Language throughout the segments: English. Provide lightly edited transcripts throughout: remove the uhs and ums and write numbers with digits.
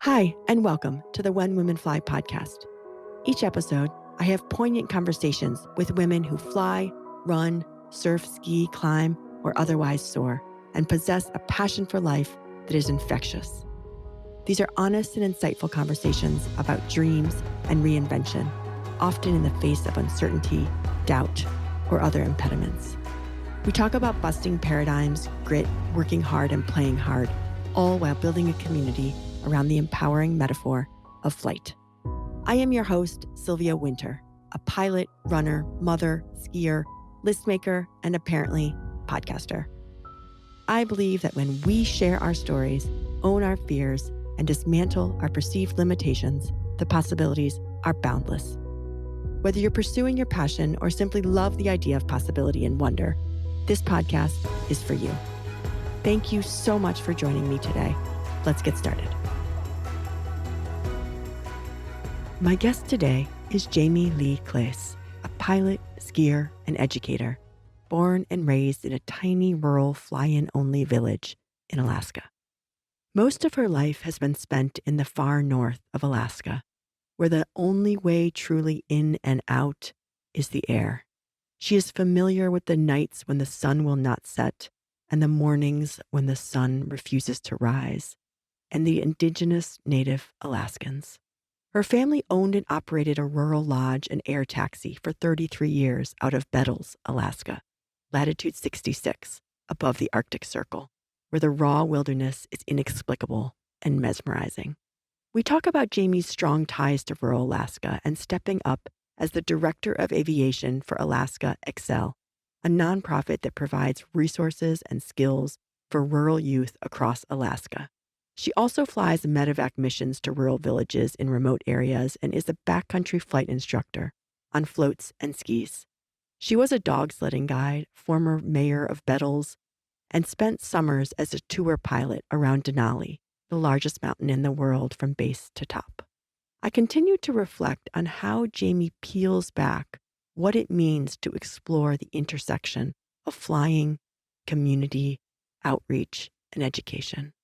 Hi, and welcome to the When Women Fly podcast. Each episode, I have poignant conversations with women who fly, run, surf, ski, climb, or otherwise soar, and possess a passion for life that is infectious. These are honest and insightful conversations about dreams and reinvention, often in the face of uncertainty, doubt, or other impediments. We talk about busting paradigms, grit, working hard, and playing hard, all while building a community around the empowering metaphor of flight. I am your host, Sylvia Winter, a pilot, runner, mother, skier, list maker, and apparently podcaster. I believe that when we share our stories, own our fears, and dismantle our perceived limitations, the possibilities are boundless. Whether you're pursuing your passion or simply love the idea of possibility and wonder, this podcast is for you. Thank you so much for joining me today. Let's get started. My guest today is Jamie Lee Klaes, a pilot, skier, and educator, born and raised in a tiny rural fly-in-only village in Alaska. Most of her life has been spent in the far north of Alaska, where the only way truly in and out is the air. She is familiar with the nights when the sun will not set and the mornings when the sun refuses to rise, and the indigenous Native Alaskans. Her family owned and operated a rural lodge and air taxi for 33 years out of Bettles, Alaska, Latitude 66, above the Arctic Circle, where the raw wilderness is inexplicable and mesmerizing. We talk about Jamie's strong ties to rural Alaska and stepping up as the director of aviation for Alaska Excel, a nonprofit that provides resources and skills for rural youth across Alaska. She also flies Medevac missions to rural villages in remote areas and is a backcountry flight instructor on floats and skis. She was a dog sledding guide, former Mayor of Bettles, and spent summers as a tour pilot around Denali, the largest mountain in the world from base to top. I continue to reflect on how Jamie peels back what it means to explore the intersection of flying, community, outreach, and education.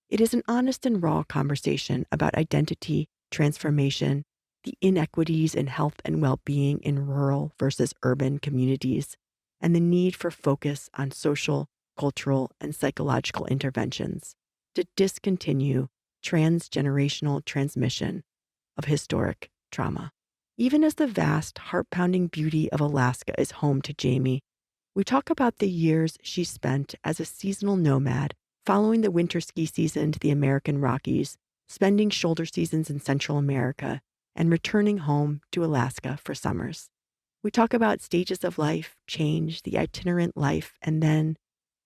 It is an honest and raw conversation about identity, transformation, the inequities in health and well-being in rural versus urban communities, and the need for focus on social, cultural, and psychological interventions to discontinue transgenerational transmission of historic trauma. Even as the vast, heart-pounding beauty of Alaska is home to Jamie, we talk about the years she spent as a seasonal nomad following the winter ski season to the American Rockies, spending shoulder seasons in Central America, and returning home to Alaska for summers. We talk about stages of life, change, the itinerant life, and then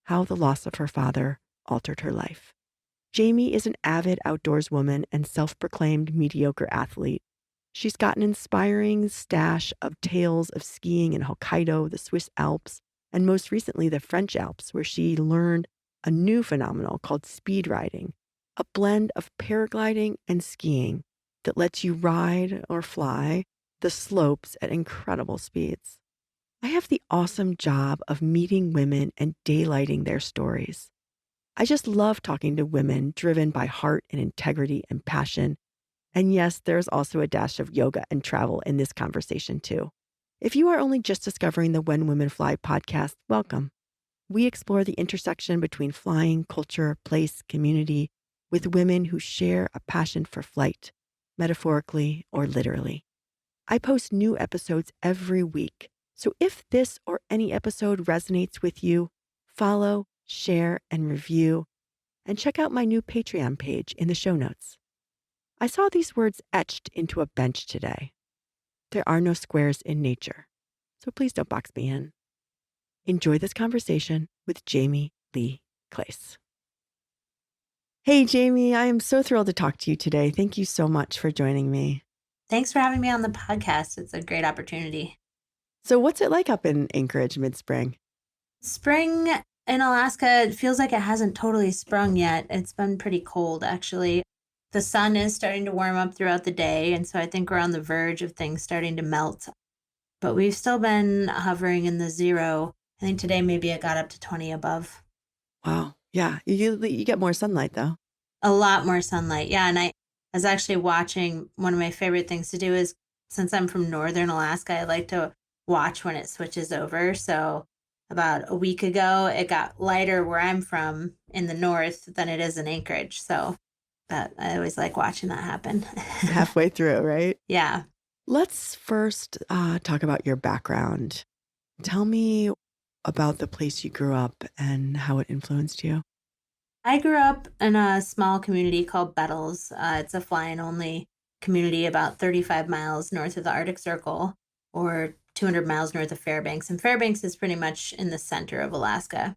how the loss of her father altered her life. Jamie is an avid outdoors woman and self-proclaimed mediocre athlete. She's got an inspiring stash of tales of skiing in Hokkaido, the Swiss Alps, and most recently the French Alps, where she learned a new phenomenon called speed riding, a blend of paragliding and skiing that lets you ride or fly the slopes at incredible speeds. I have the awesome job of meeting women and daylighting their stories. I just love talking to women driven by heart and integrity and passion. And yes, there's also a dash of yoga and travel in this conversation too. If you are only just discovering the When Women Fly podcast, welcome. We explore the intersection between flying, culture, place, community, with women who share a passion for flight, metaphorically or literally. I post new episodes every week, so if this or any episode resonates with you, follow, share, and review, and check out my new Patreon page in the show notes. I saw these words etched into a bench today. There are no squares in nature, so please don't box me in. Enjoy this conversation with Jamie Lee Klaes. Hey, Jamie, I am so thrilled to talk to you today. Thank you so much for joining me. Thanks for having me on the podcast. It's a great opportunity. So what's it like up in Anchorage mid-spring? Spring in Alaska, it feels like it hasn't totally sprung yet. It's been pretty cold, actually. The sun is starting to warm up throughout the day, and so I think we're on the verge of things starting to melt. But we've still been hovering in the zero. I think today maybe it got up to 20 above. Wow. Yeah. You get more sunlight though. A lot more sunlight. Yeah. And I was actually watching one of my favorite things to do is since I'm from northern Alaska, I like to watch when it switches over. So about a week ago, it got lighter where I'm from in the north than it is in Anchorage. So that I always like watching that happen. Halfway through, right? Yeah. Let's first talk about your background. Tell me about the place you grew up and how it influenced you. I grew up in a small community called Bettles. It's a fly-in only community about 35 miles north of the Arctic Circle or 200 miles north of Fairbanks. And Fairbanks is pretty much in the center of Alaska.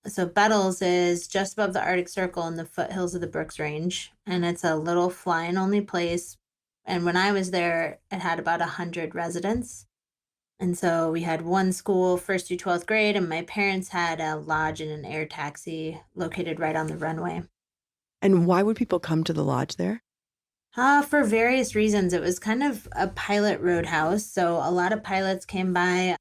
So Bettles is just above the Arctic Circle in the foothills of the Brooks Range. And it's a little fly-in only place. And when I was there, it had about 100 residents. And so we had one school, first through 12th grade, and my parents had a lodge and an air taxi located right on the runway. And why would people come to the lodge there? For various reasons, it was kind of a pilot roadhouse. So a lot of pilots came by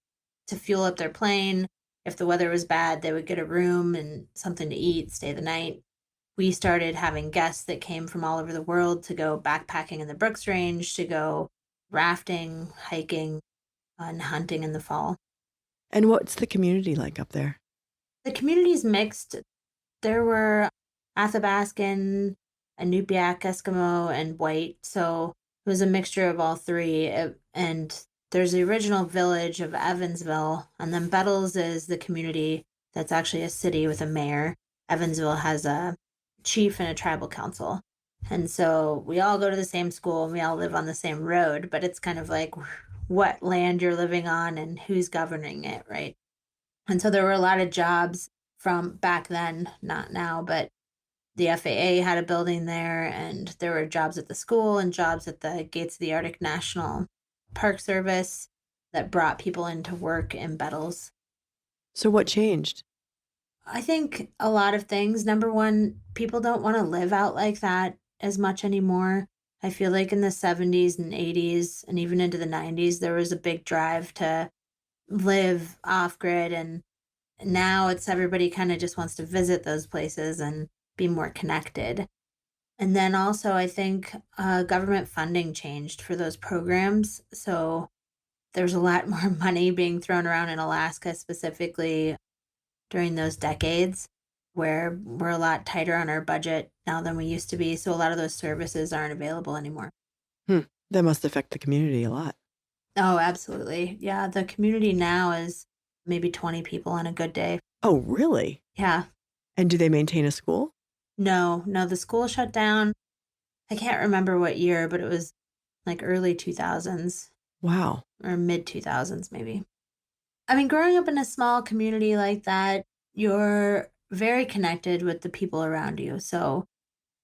to fuel up their plane. If the weather was bad, they would get a room and something to eat, stay the night. We started having guests that came from all over the world to go backpacking in the Brooks Range, to go rafting, hiking, and hunting in the fall. And what's the community like up there? The community's mixed. There were Athabaskan, Inupiaq, Eskimo, and white. So it was a mixture of all three. And there's the original village of Evansville, and then Bettles is the community that's actually a city with a mayor. Evansville has a chief and a tribal council. And so we all go to the same school and we all live on the same road, but it's kind of like what land you're living on and who's governing it, right? And so there were a lot of jobs from back then, not now, but the FAA had a building there, and there were jobs at the school and jobs at the Gates of the Arctic National Park Service that brought people into work in Bettles. So what changed? I think a lot of things. Number one, people don't want to live out like that as much anymore. I feel like in the 70s and 80s and even into the 90s, there was a big drive to live off grid, and now it's everybody kind of just wants to visit those places and be more connected. And then also, I think government funding changed for those programs. So there's a lot more money being thrown around in Alaska, specifically during those decades, where we're a lot tighter on our budget now than we used to be. So a lot of those services aren't available anymore. Hmm. That must affect the community a lot. Oh, absolutely. Yeah. The community now is maybe 20 people on a good day. Oh, really? Yeah. And do they maintain a school? No, no, the school shut down. I can't remember what year, but it was like early 2000s Wow. or mid 2000s, maybe. I mean, growing up in a small community like that, you're very connected with the people around you. So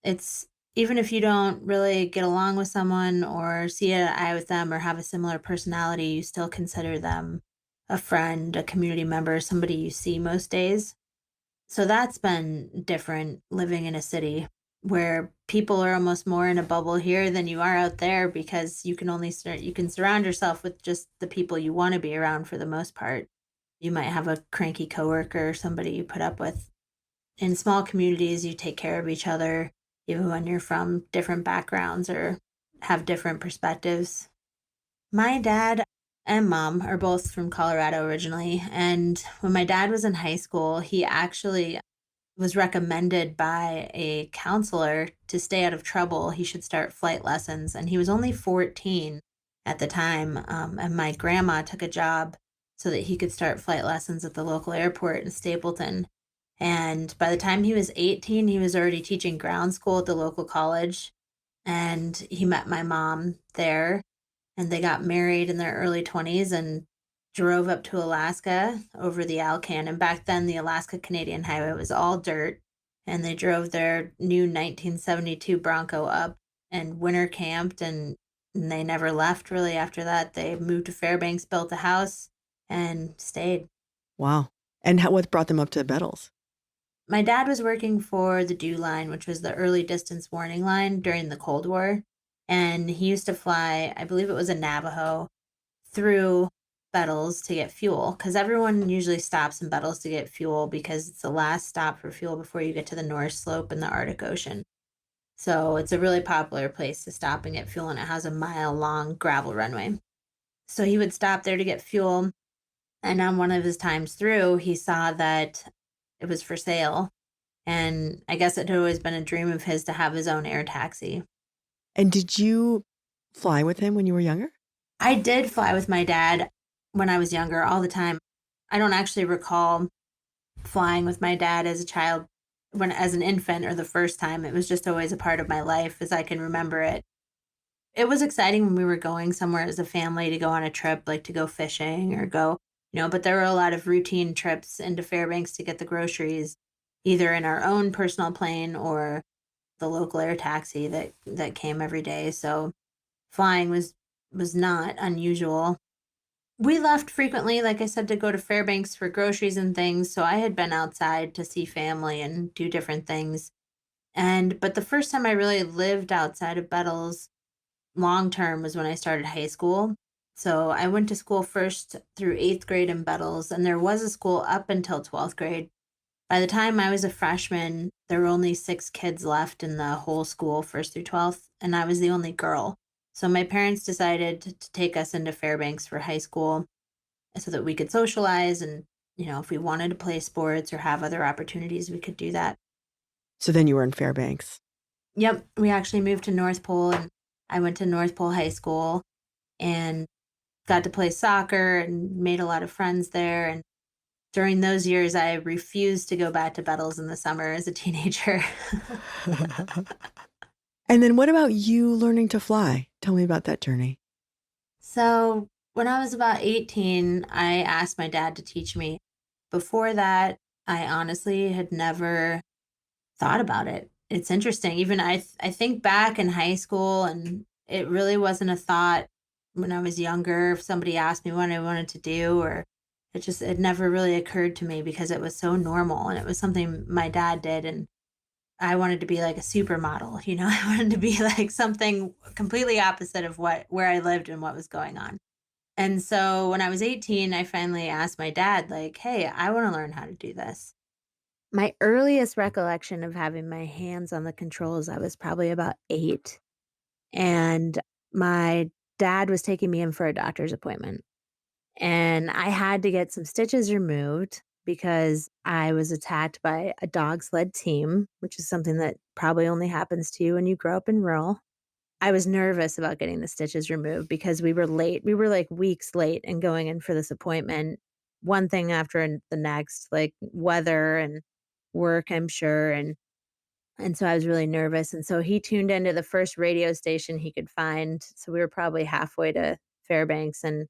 it's even if you don't really get along with someone or see eye to eye with them or have a similar personality, you still consider them a friend, a community member, somebody you see most days. So that's been different living in a city where people are almost more in a bubble here than you are out there because you can only you can surround yourself with just the people you want to be around for the most part. You might have a cranky coworker or somebody you put up with. In small communities, you take care of each other, even when you're from different backgrounds or have different perspectives. My dad and mom are both from Colorado originally. And when my dad was in high school, he actually was recommended by a counselor to stay out of trouble. He should start flight lessons. And he was only 14 at the time. And my grandma took a job so that he could start flight lessons at the local airport in Stapleton. And by the time he was 18, he was already teaching ground school at the local college. And he met my mom there, and they got married in their early 20s and drove up to Alaska over the Alaskan. And back then, the Alaska Canadian Highway was all dirt. And they drove their new 1972 Bronco up and winter camped, and they never left really after that. They moved to Fairbanks, built a house, and stayed. Wow. And what brought them up to Bettles? My dad was working for the DEW line, which was the early distance warning line during the Cold War. And he used to fly, I believe it was a Navajo, through Bettles to get fuel, because everyone usually stops in Bettles to get fuel because it's the last stop for fuel before you get to the North Slope and the Arctic Ocean. So it's a really popular place to stop and get fuel, and it has a mile-long gravel runway. So he would stop there to get fuel, and on one of his times through, he saw that it was for sale, and I guess it had always been a dream of his to have his own air taxi. And did you fly with him when you were younger? I did fly with my dad when I was younger all the time. I don't actually recall flying with my dad as a child when as an infant or the first time. It was just always a part of my life as I can remember it. It was exciting when we were going somewhere as a family to go on a trip, like to go fishing or go, but there were a lot of routine trips into Fairbanks to get the groceries, either in our own personal plane or the local air taxi that came every day. So flying was not unusual. We left frequently, like I said, to go to Fairbanks for groceries and things. So I had been outside to see family and do different things. But the first time I really lived outside of Bettles long term was when I started high school. So I went to school first through eighth grade in Bettles, and there was a school up until 12th grade. By the time I was a freshman, there were only 6 kids left in the whole school, first through 12th, and I was the only girl. So my parents decided to take us into Fairbanks for high school so that we could socialize and, if we wanted to play sports or have other opportunities, we could do that. So then you were in Fairbanks. Yep, we actually moved to North Pole, and I went to North Pole High School and got to play soccer and made a lot of friends there. And during those years, I refused to go back to Bettles in the summer as a teenager. And then what about you learning to fly? Tell me about that journey. So when I was about 18, I asked my dad to teach me. Before that, I honestly had never thought about it. It's interesting. Even I think back in high school, and it really wasn't a thought when I was younger. If somebody asked me what I wanted to do, or it never really occurred to me because it was so normal and it was something my dad did. And I wanted to be like a supermodel, I wanted to be like something completely opposite of where I lived and what was going on. And so when I was 18, I finally asked my dad, like, hey, I want to learn how to do this. My earliest recollection of having my hands on the controls, I was probably about 8, and my dad was taking me in for a doctor's appointment, and I had to get some stitches removed because I was attacked by a dog sled team, which is something that probably only happens to you when you grow up in rural. I was nervous about getting the stitches removed because we were late. We were, like, weeks late and going in for this appointment, one thing after the next, like weather and work, I'm sure, and so I was really nervous, and so he tuned into the first radio station he could find, so we were probably halfway to Fairbanks, and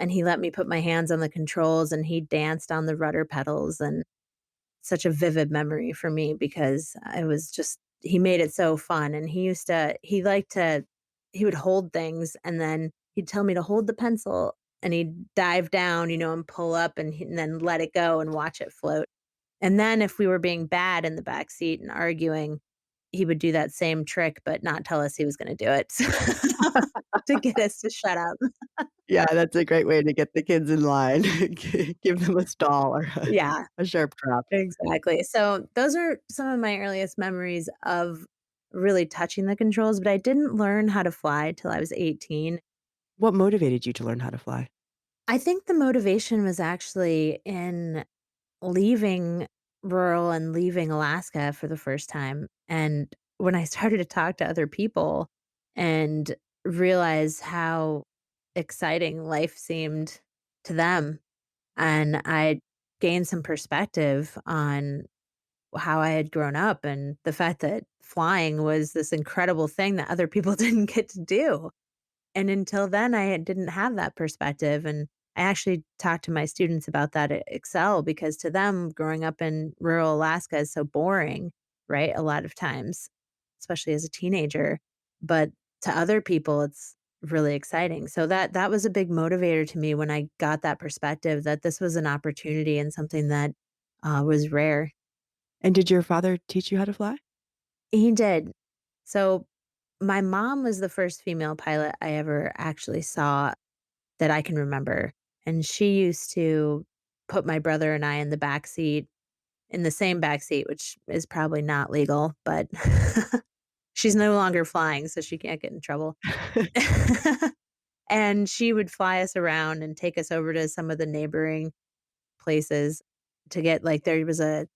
he let me put my hands on the controls, and he danced on the rudder pedals, and such a vivid memory for me because I was just he made it so fun, and he would hold things, and then he'd tell me to hold the pencil, and he'd dive down, and pull up, and then let it go and watch it float. And then if we were being bad in the back seat and arguing, he would do that same trick, but not tell us he was gonna do it to get us to shut up. Yeah, that's a great way to get the kids in line. Give them a stall or Yeah, a sharp drop. exactly. So those are some of my earliest memories of really touching the controls, but I didn't learn how to fly till I was 18. What motivated you to learn how to fly? I think the motivation was actually in leaving rural and leaving Alaska for the first time. And when I started to talk to other people and realize how exciting life seemed to them, and I gained some perspective on how I had grown up and the fact that flying was this incredible thing that other people didn't get to do. And until then, didn't have that perspective, and I actually talked to my students about that at Excel because to them, growing up in rural Alaska is so boring, right? A lot of times, especially as a teenager, but to other people, it's really exciting. So that was a big motivator to me when I got that perspective that this was an opportunity and something that was rare. And did your father teach you how to fly? He did. So my mom was the first female pilot I ever actually saw that I can remember, and she used to put my brother and I in the back seat in the same back seat, which is probably not legal, but She's no longer flying, so she can't get in trouble. And she would fly us around and take us over to some of the neighboring places to get like there was a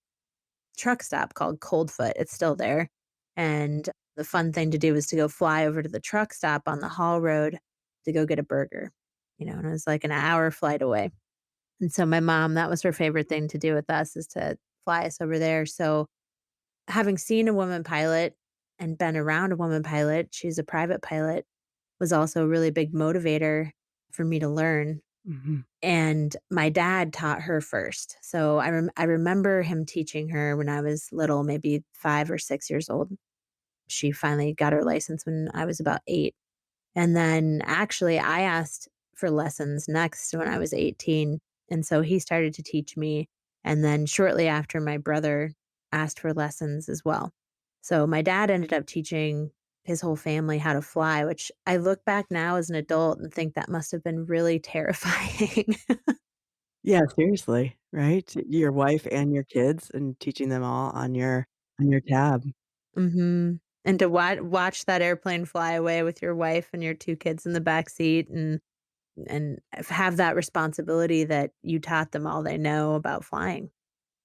truck stop called Coldfoot. It's still there. And the fun thing to do was to go fly over to the truck stop on the haul road to go get a burger, and it was like an hour flight away. And so my mom, that was her favorite thing to do with us is to fly us over there. So having seen a woman pilot and been around a woman pilot, she's a private pilot, was also a really big motivator for me to learn. Mhm. And my dad taught her first. So I remember him teaching her when I was little, maybe 5 or 6 years old. She finally got her license when I was about 8. And then actually I asked for lessons next when I was 18, and so he started to teach me, and then shortly after my brother asked for lessons as well. So my dad ended up teaching his whole family how to fly, which I look back now as an adult and think that must have been really terrifying. Yeah, seriously, right? Your wife and your kids and teaching them all on your tab. Mhm. And to watch that airplane fly away with your wife and your 2 kids in the back seat and have that responsibility that you taught them all they know about flying.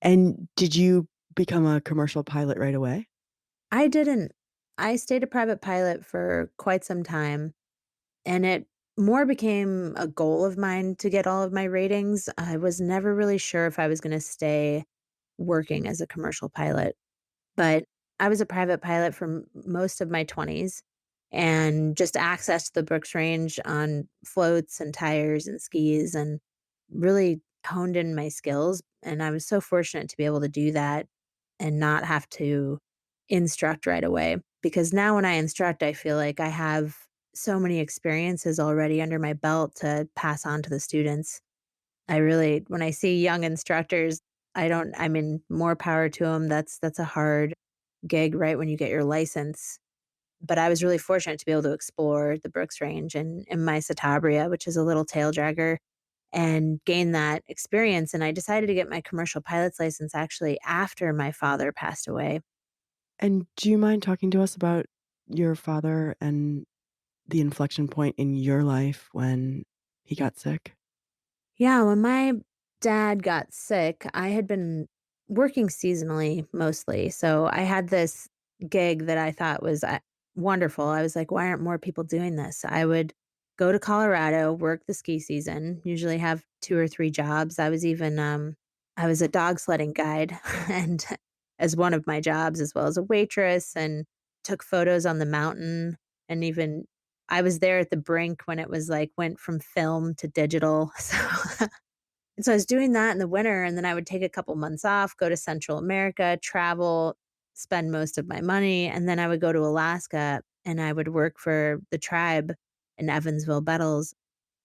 And did you become a commercial pilot right away? I didn't. I stayed a private pilot for quite some time, and it more became a goal of mine to get all of my ratings. I was never really sure if I was gonna stay working as a commercial pilot. But I was a private pilot for most of my 20s and just accessed the Brooks Range on floats and tires and skis and really honed in my skills. And I was so fortunate to be able to do that and not have to instruct right away. Because now when I instruct, I feel like I have so many experiences already under my belt to pass on to the students. I really when I see young instructors, I mean, more power to them. That's a hard gig right when you get your license, but I was really fortunate to be able to explore the Brooks Range and in my Satabria, which is a little tail dragger, and gain that experience, and I decided to get my commercial pilot's license actually after my father passed away. And do you mind talking to us about your father and the inflection point in your life when he got sick? Yeah, when my dad got sick, I had been working seasonally mostly. So I had this gig that I thought was wonderful. I was like, why aren't more people doing this? I would go to Colorado, work the ski season, usually have 2 or 3 jobs. I was a dog sledding guide and as one of my jobs, as well as a waitress, and took photos on the mountain, and even I was there at the brink when it was like went from film to digital. So I was doing that in the winter, and then I would take a couple months off, go to Central America, travel, spend most of my money, and then I would go to Alaska and I would work for the tribe in Evansville, Bettles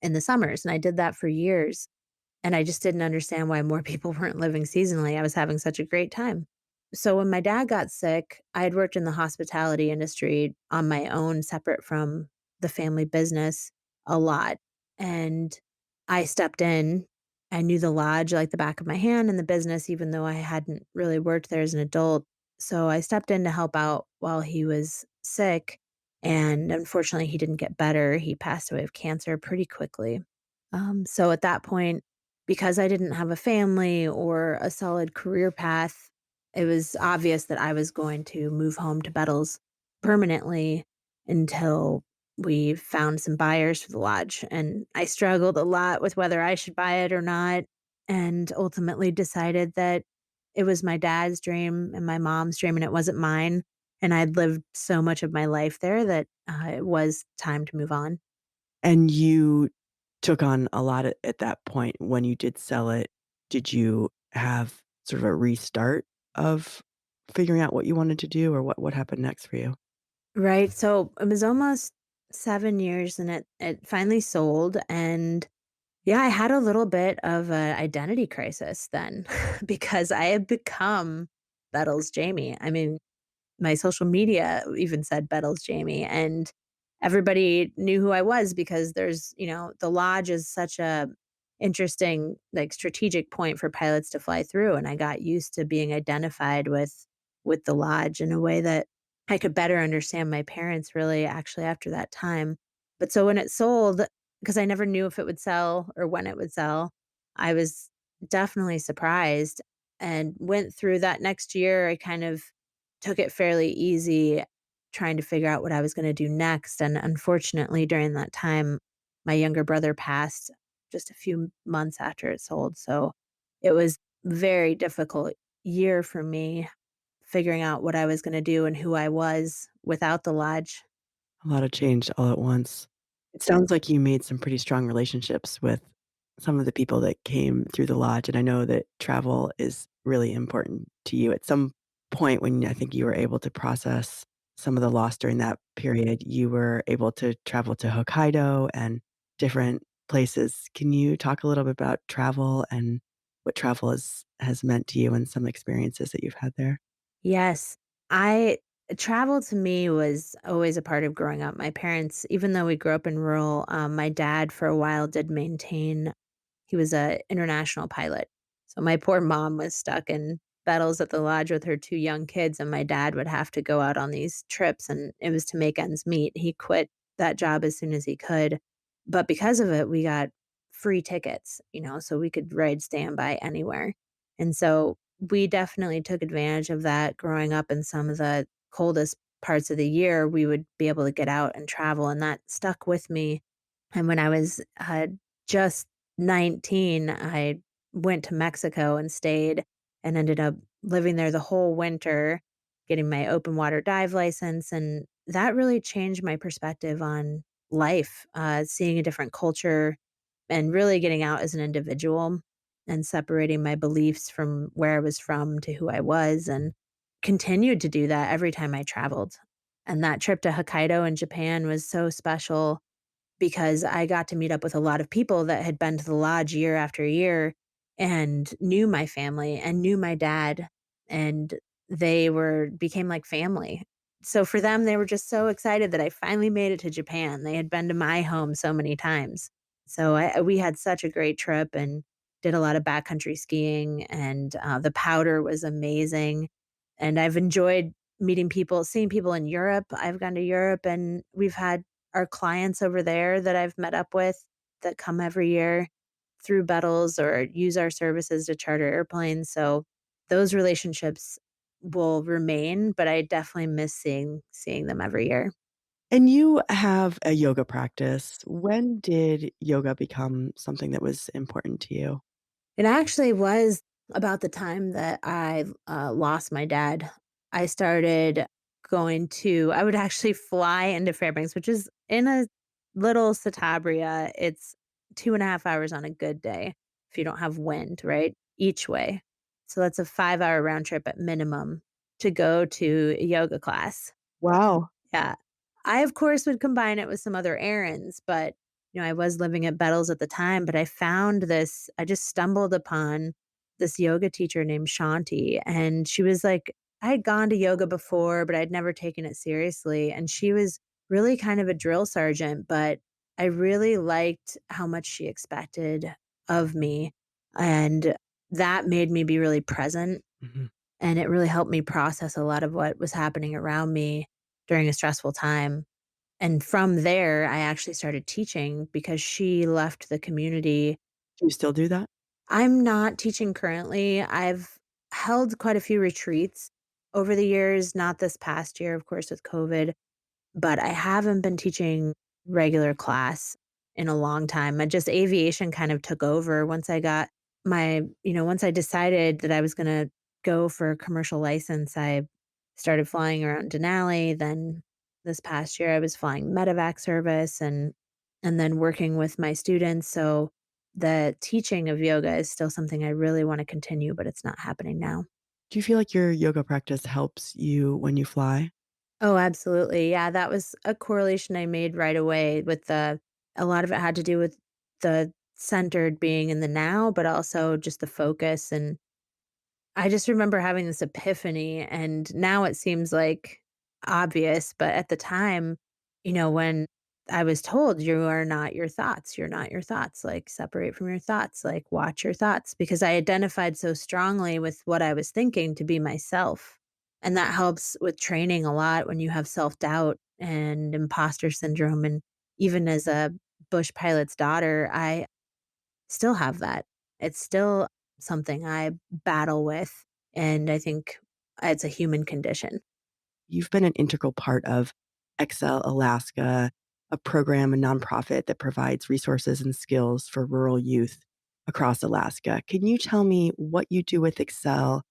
in the summers, and I did that for years, and I just didn't understand why more people weren't living seasonally. I was having such a great time. So when my dad got sick, I had worked in the hospitality industry on my own, separate from the family business a lot. And I stepped in. I knew the lodge like the back of my hand in the business, even though I hadn't really worked there as an adult. So I stepped in to help out while he was sick. And unfortunately, he didn't get better. He passed away of cancer pretty quickly. So at that point, because I didn't have a family or a solid career path, it was obvious that I was going to move home to Bettles permanently until we found some buyers for the lodge. And I struggled a lot with whether I should buy it or not, and ultimately decided that it was my dad's dream and my mom's dream, and it wasn't mine. And I'd lived so much of my life there that it was time to move on. And you took on a lot at that point when you did sell it. Did you have sort of a restart of figuring out what you wanted to do, or what happened next for you? Right, so it was almost 7 years and it finally sold, and yeah, I had a little bit of an identity crisis then because I had become Bettles Jamie. I mean, my social media even said Bettles Jamie, and everybody knew who I was because the lodge is such a interesting, like, strategic point for pilots to fly through, and I got used to being identified with the lodge in a way that I could better understand my parents really actually after that time. But so when it sold, because I never knew if it would sell or when it would sell, I was definitely surprised and went through that next year. I kind of took it fairly easy trying to figure out what I was going to do next. And unfortunately, during that time, my younger brother passed just a few months after it sold. So it was very difficult year for me figuring out what I was gonna do and who I was without the lodge. A lot of change all at once. It sounds like you made some pretty strong relationships with some of the people that came through the lodge, and I know that travel is really important to you. At some point when I think you were able to process some of the loss during that period, you were able to travel to Hokkaido and different places. Can you talk a little bit about travel and what travel has meant to you and some experiences that you've had there? Yes. I travel to me was always a part of growing up. My parents, even though we grew up in rural, my dad for a while did maintain he was a international pilot. So my poor mom was stuck in Bettles at the lodge with her 2 young kids, and my dad would have to go out on these trips, and it was to make ends meet. He quit that job as soon as he could, but because of it, we got free tickets, so we could ride standby anywhere. And so we definitely took advantage of that growing up in some of the coldest parts of the year. We would be able to get out and travel, and that stuck with me. And when I was just 19, I went to Mexico and stayed and ended up living there the whole winter, getting my open water dive license. And that really changed my perspective on life, seeing a different culture and really getting out as an individual and separating my beliefs from where I was from to who I was, and continued to do that every time I traveled. And that trip to Hokkaido in Japan was so special because I got to meet up with a lot of people that had been to the lodge year after year and knew my family and knew my dad, and they were became like family. So for them, they were just so excited that I finally made it to Japan. They had been to my home so many times. So we had such a great trip and did a lot of backcountry skiing, and the powder was amazing. And I've enjoyed meeting people, seeing people in Europe. I've gone to Europe and we've had our clients over there that I've met up with that come every year through Bettles or use our services to charter airplanes. So those relationships will remain, but I definitely miss seeing them every year. And you have a yoga practice. When did yoga become something that was important to you? It actually was about the time that I lost my dad. I started I would actually fly into Fairbanks, which is in a little Satabria. It's 2.5 hours on a good day if you don't have wind, right? Each way. So that's a 5 hour round trip at minimum to go to a yoga class. Wow. Yeah. I, of course, would combine it with some other errands, but, I was living at Bettles at the time, but I just stumbled upon this yoga teacher named Shanti, and she was like I had gone to yoga before, but I'd never taken it seriously, and she was really kind of a drill sergeant, but I really liked how much she expected of me, and that made me be really present, Mhm. and it really helped me process a lot of what was happening around me during a stressful time. And from there, I actually started teaching because she left the community. Do you still do that? I'm not teaching currently. I've held quite a few retreats over the years, not this past year, of course, with COVID, but I haven't been teaching regular class in a long time. Aviation kind of took over once I got once I decided that I was going to go for a commercial license. I started flying around Denali. Then this past year, I was flying Medevac service and then working with my students. So the teaching of yoga is still something I really want to continue, but it's not happening now. Do you feel like your yoga practice helps you when you fly? Oh, absolutely. Yeah, that was a correlation I made right away with a lot of it had to do with the centered being in the now, but also just the focus. And I just remember having this epiphany, and now it seems like obvious, but at the time, when I was told you are not your thoughts, you're not your thoughts, like separate from your thoughts, like watch your thoughts, because I identified so strongly with what I was thinking to be myself. And that helps with training a lot when you have self-doubt and imposter syndrome, and even as a bush pilot's daughter, I still have that. It's still something I battle with, and I think it's a human condition. You've been an integral part of Excel Alaska, a program, a nonprofit that provides resources and skills for rural youth across Alaska. Can you tell me what you do with Excel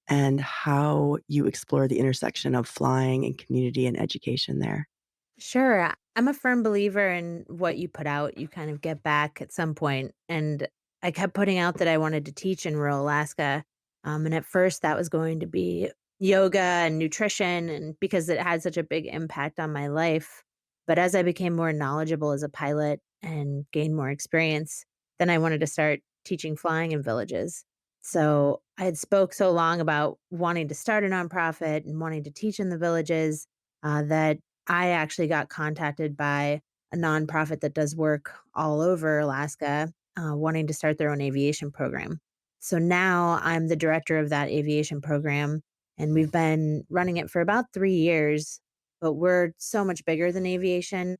and how you explore the intersection of flying and community and education there? Sure. I'm a firm believer in what you put out, you kind of get back at some point. And I kept putting out that I wanted to teach in rural Alaska. And at first, that was going to be yoga and nutrition, and because it had such a big impact on my life. But as I became more knowledgeable as a pilot and gained more experience, then I wanted to start teaching flying in villages. So I had spoke so long about wanting to start a nonprofit and wanting to teach in the villages that I actually got contacted by a nonprofit that does work all over Alaska, wanting to start their own aviation program. So now I'm the director of that aviation program, and we've been running it for about 3 years. But we're so much bigger than aviation.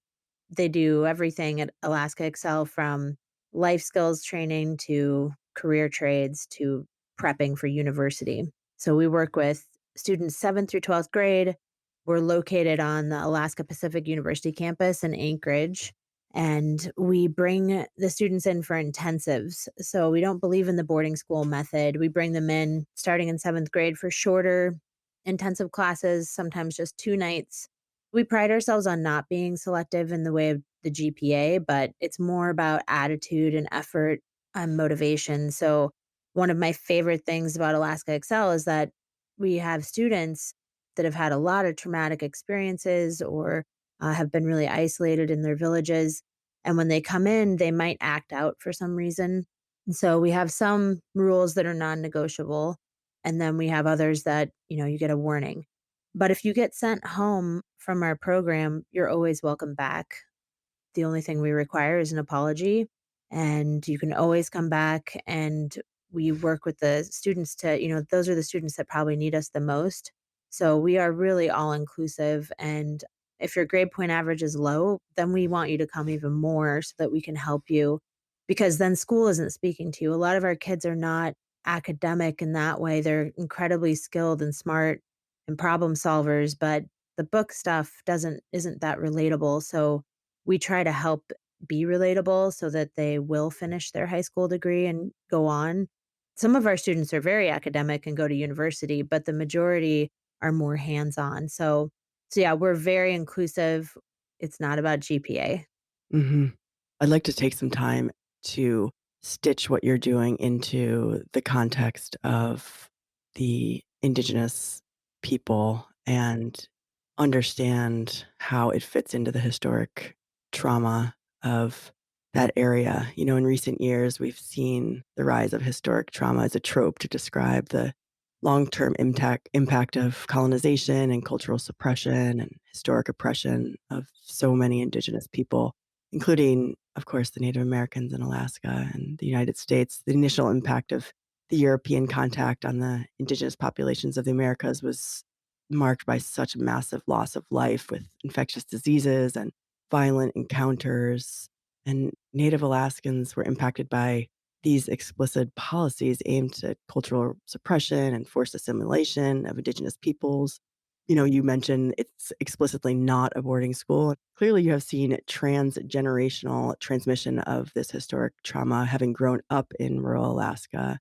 They do everything at Alaska Excel, from life skills training to career trades to prepping for university. So we work with students 7th through 12th grade. We're located on the Alaska Pacific University campus in Anchorage, and we bring the students in for intensives. So we don't believe in the boarding school method. We bring them in starting in 7th grade for shorter intensive classes, sometimes just 2 nights. We pride ourselves on not being selective in the way of the GPA, but it's more about attitude and effort and motivation. So one of my favorite things about Alaska Excel is that we have students that have had a lot of traumatic experiences, or have been really isolated in their villages. And when they come in, they might act out for some reason. And so we have some rules that are non negotiable. And then we have others that, you get a warning. But if you get sent home from our program, you're always welcome back. The only thing we require is an apology, and you can always come back, and we work with the students to, those are the students that probably need us the most. So we are really all inclusive, and if your grade point average is low, then we want you to come even more so that we can help you, because then school isn't speaking to you. A lot of our kids are not academic in that way. They're incredibly skilled and smart and problem solvers, but the book stuff doesn't isn't that relatable. So we try to help be relatable so that they will finish their high school degree and go on. Some of our students are very academic and go to university, but the majority are more hands-on. So yeah, we're very inclusive. It's not about GPA. hmm I'd like to take some time to stitch what you're doing into the context of the indigenous people and understand how it fits into the historic trauma of that area. In recent years, we've seen the rise of historic trauma as a trope to describe the long-term impact of colonization and cultural suppression and historic oppression of so many indigenous people, including, of course, the Native Americans in Alaska and the United States. The initial impact of the European contact on the indigenous populations of the Americas was marked by such a massive loss of life with infectious diseases and violent encounters. And Native Alaskans were impacted by these explicit policies aimed at cultural suppression and forced assimilation of indigenous peoples. You mentioned it's explicitly not a boarding school. Clearly, you have seen transgenerational transmission of this historic trauma, having grown up in rural Alaska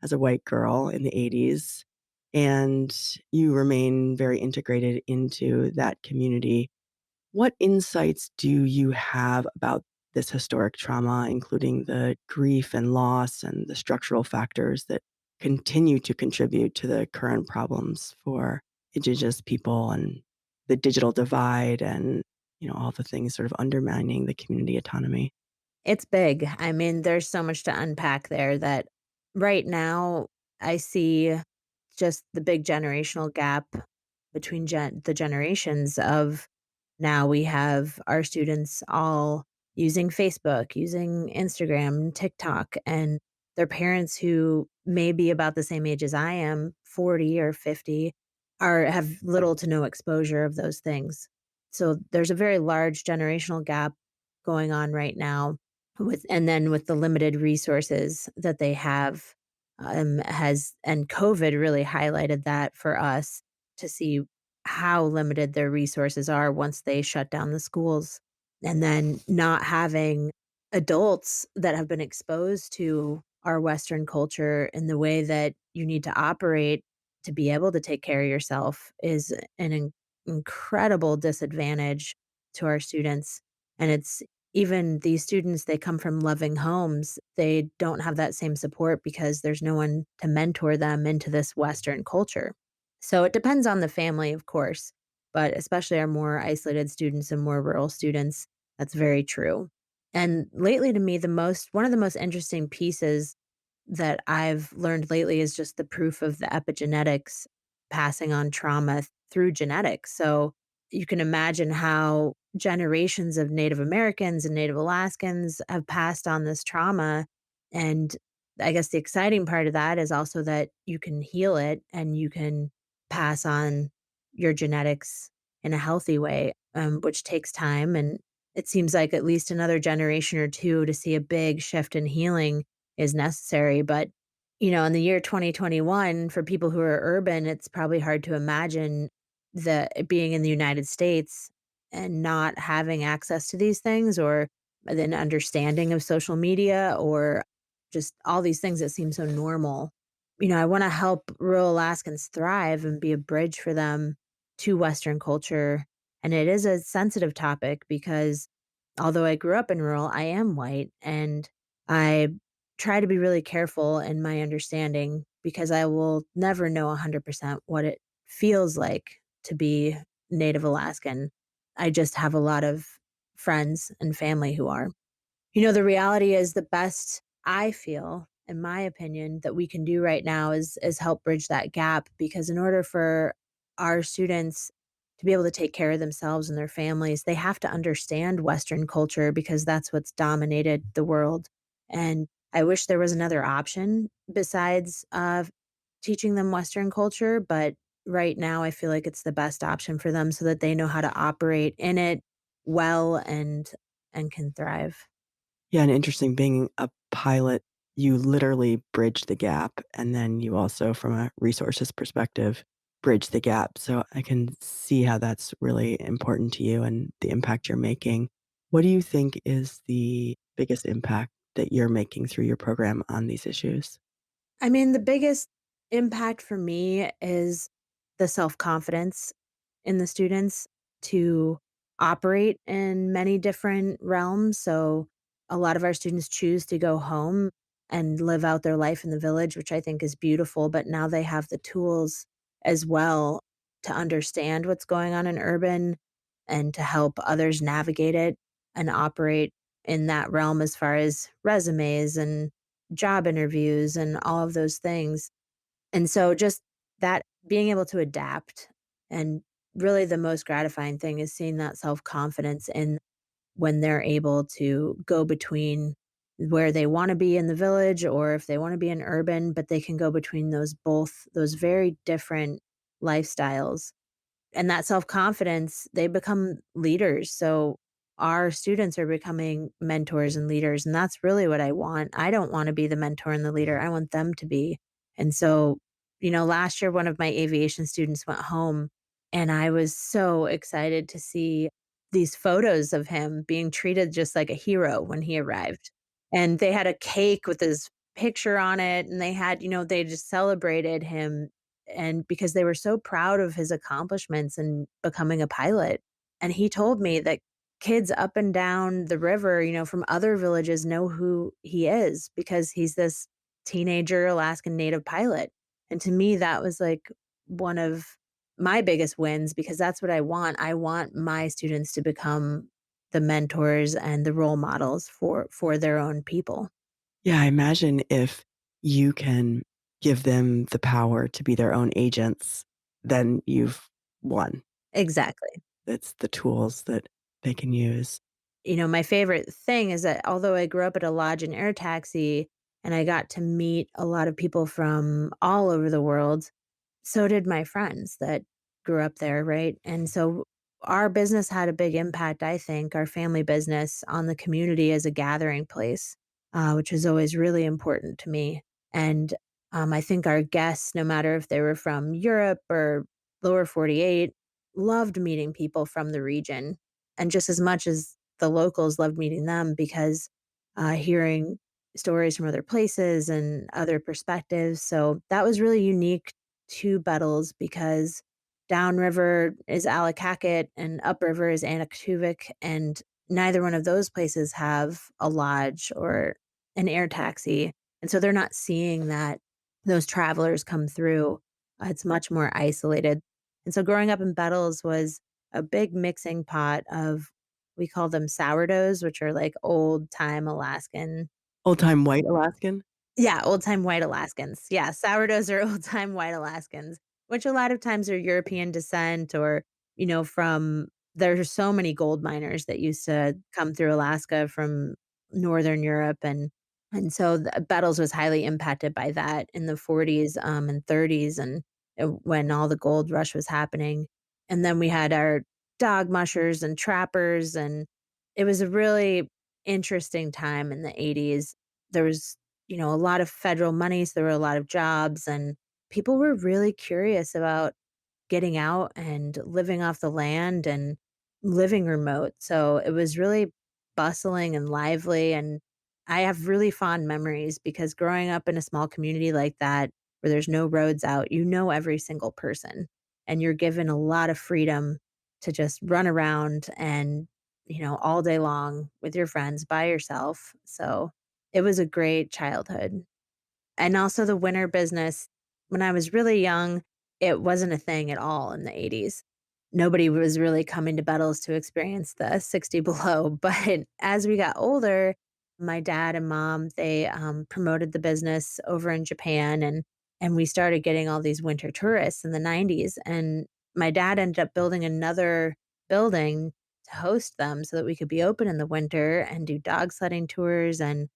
as a white girl in the 80s. And you remain very integrated into that community. What insights do you have about this historic trauma, including the grief and loss and the structural factors that continue to contribute to the current problems for Indigenous people and the digital divide and, all the things sort of undermining the community autonomy? It's big. I mean, there's so much to unpack there that right now I see just the big generational gap between the generations of, now we have our students all using Facebook, using Instagram, TikTok, and their parents, who may be about the same age as I am, 40 or 50, are have little to no exposure of those things. So there's a very large generational gap going on right now with, and then with the limited resources that they have, has, and COVID really highlighted that for us to see how limited their resources are once they shut down the schools. And then not having adults that have been exposed to our Western culture in the way that you need to operate to be able to take care of yourself is an incredible disadvantage to our students. And it's even these students, they come from loving homes. They don't have that same support because there's no one to mentor them into this Western culture. So it depends on the family, of course, but especially our more isolated students and more rural students, that's very true. And lately to me, one of the most interesting pieces that I've learned lately is just the proof of the epigenetics passing on trauma through genetics. So you can imagine how generations of Native Americans and Native Alaskans have passed on this trauma. And I guess the exciting part of that is also that you can heal it and you can pass on your genetics in a healthy way, which takes time. And it seems like at least another generation or two to see a big shift in healing is necessary. But, in the year 2021, for people who are urban, it's probably hard to imagine being in the United States and not having access to these things or an understanding of social media or just all these things that seem so normal. I want to help rural Alaskans thrive and be a bridge for them to Western culture. And it is a sensitive topic because although I grew up in rural, I am white and I try to be really careful in my understanding because I will never know 100% what it feels like to be Native Alaskan. I just have a lot of friends and family who are. The reality is the best I feel, in my opinion, that we can do right now is help bridge that gap because in order for our students to be able to take care of themselves and their families, they have to understand Western culture because that's what's dominated the world. And I wish there was another option besides teaching them Western culture, but right now I feel like it's the best option for them so that they know how to operate in it well and can thrive. Yeah, and interesting being a pilot, you literally bridge the gap, and then you also, from a resources perspective, bridge the gap. So I can see how that's really important to you and the impact you're making. What do you think is the biggest impact that you're making through your program on these issues? I mean, the biggest impact for me is the self-confidence in the students to operate in many different realms. So a lot of our students choose to go home and live out their life in the village, which I think is beautiful, but now they have the tools as well to understand what's going on in urban and to help others navigate it and operate in that realm as far as resumes and job interviews and all of those things. And so just that being able to adapt and really the most gratifying thing is seeing that self-confidence in when they're able to go between where they want to be in the village or if they want to be in urban, but they can go between those very different lifestyles and that self-confidence, they become leaders. So our students are becoming mentors and leaders, and that's really what I want. I don't wanna be the mentor and the leader, I want them to be. And so, last year, one of my aviation students went home, and I was so excited to see these photos of him being treated just like a hero when he arrived. And they had a cake with his picture on it, and they just celebrated him and because they were so proud of his accomplishments in becoming a pilot. And he told me that kids up and down the river, from other villages know who he is because he's this teenager Alaskan Native pilot. And to me, that was like one of my biggest wins because that's what I want. I want my students to become the mentors and the role models for their own people. Yeah, I imagine if you can give them the power to be their own agents, then you've won. Exactly. It's the tools that they can use. My favorite thing is that although I grew up at a lodge and air taxi and I got to meet a lot of people from all over the world, so did my friends that grew up there, right? And so our business had a big impact, I think, our family business on the community as a gathering place, which is always really important to me. And I think our guests, no matter if they were from Europe or lower 48, loved meeting people from the region. And just as much as the locals loved meeting them because hearing stories from other places and other perspectives. So that was really unique to Bettles because downriver is Alakakit and upriver is Anaktuvik, and neither one of those places have a lodge or an air taxi, and so they're not seeing that those travelers come through. It's much more isolated, and so growing up in Bettles was a big mixing pot of we call them sourdoughs, which are like old time Alaskan. Old time white Alaskan? Yeah, old-time white Alaskans. Yeah, sourdoughs are old-time white Alaskans, which a lot of times are European descent or, from there's so many gold miners that used to come through Alaska from Northern Europe, and so the Bettles was highly impacted by that in the '40s, and '30s, and, when all the gold rush was happening, and then we had our dog mushers and trappers, and it was a really interesting time in the '80s. There was a lot of federal money, so there were a lot of jobs, and people were really curious about getting out and living off the land and living remote. So it was really bustling and lively. And I have really fond memories because growing up in a small community like that, where there's no roads out, you know every single person, and you're given a lot of freedom to just run around and, all day long with your friends by yourself. So it was a great childhood. And also the winter business, when I was really young, it wasn't a thing at all in the '80s. Nobody was really coming to Bettles to experience the 60 below, but as we got older, my dad and mom, they, promoted the business over in Japan, and we started getting all these winter tourists in the '90s, and my dad ended up building another building to host them so that we could be open in the winter and do dog sledding tours and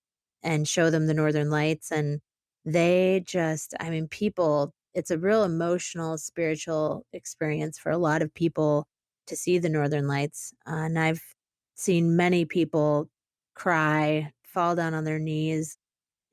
show them the Northern Lights, and they just I mean, people it's a real emotional, spiritual experience for a lot of people to see the Northern Lights, and I've seen many people cry, fall down on their knees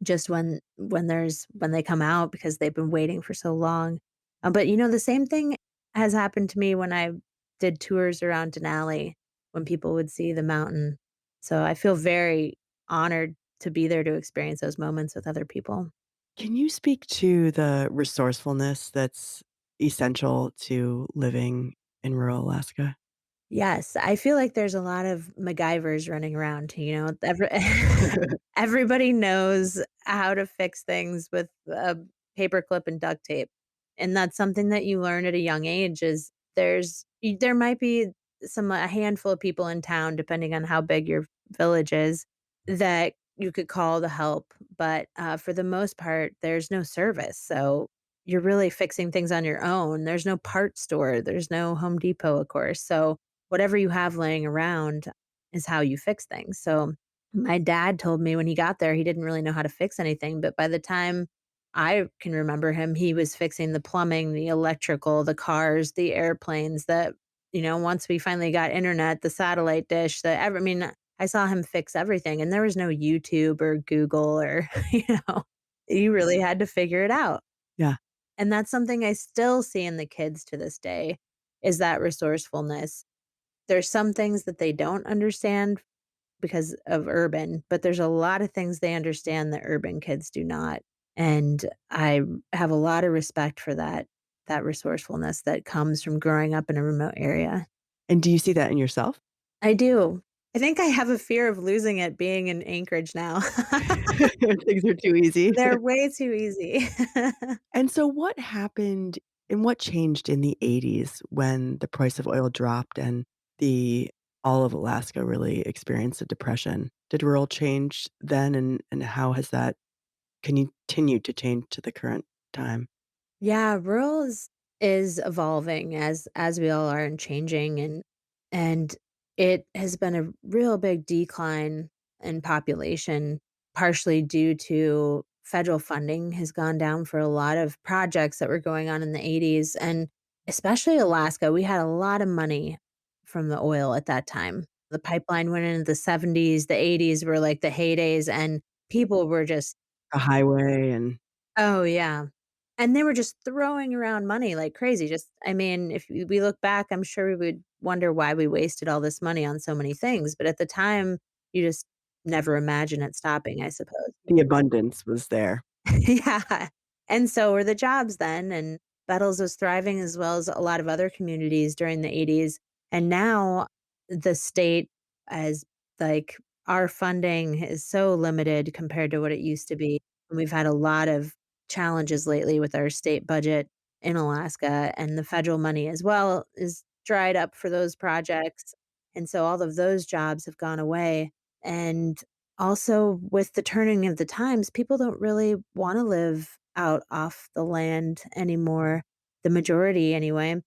just when they come out because they've been waiting for so long. But, the same thing has happened to me when I did tours around Denali when people would see the mountain. So I feel very honored to be there to experience those moments with other people. Can you speak to the resourcefulness that's essential to living in rural Alaska? Yes, I feel like there's a lot of MacGyvers running around, everybody knows how to fix things with a paperclip and duct tape, and that's something that you learn at a young age is there might be a handful of people in town, depending on how big your village is, that you could call to help, but, for the most part, there's no service, so you're really fixing things on your own. There's no parts store, there's no Home Depot, of course, so whatever you have laying around is how you fix things. So my dad told me when he got there, he didn't really know how to fix anything, but by the time I can remember him, he was fixing the plumbing, the electrical, the cars, the airplanes that, once we finally got internet, the satellite dish, I saw him fix everything and there was no YouTube or Google or, you really had to figure it out. Yeah. And that's something I still see in the kids to this day is that resourcefulness. There's some things that they don't understand because of urban, but there's a lot of things they understand that urban kids do not, and I have a lot of respect for that resourcefulness that comes from growing up in a remote area. And do you see that in yourself? I do. I think I have a fear of losing it being in Anchorage now. Things are too easy. They're way too easy. And so what happened and what changed in the '80s when the price of oil dropped and the all of Alaska really experienced a depression? Did rural change then, and how has that continued to change to the current time? Yeah, rural is evolving as we all are and changing and it has been a real big decline in population, partially due to federal funding has gone down for a lot of projects that were going on in the 80s, and especially Alaska. We had a lot of money from the oil at that time. The pipeline went into the 70s, the 80s were like the heydays, and people were just, A highway and oh, yeah. And they were just throwing around money like crazy. Just, I mean, if we look back, I'm sure we would wonder why we wasted all this money on so many things. But at the time, you just never imagine it stopping, I suppose. the abundance was there. Yeah. And so were the jobs then. And Bettles was thriving as well as a lot of other communities during the 80s. And now the state, as like, our funding is so limited compared to what it used to be. And we've had a lot of challenges lately with our state budget in Alaska, and the federal money as well is dried up for those projects. And so all of those jobs have gone away. And also, with the turning of the times, people don't really wanna live out off the land anymore, the majority anyway,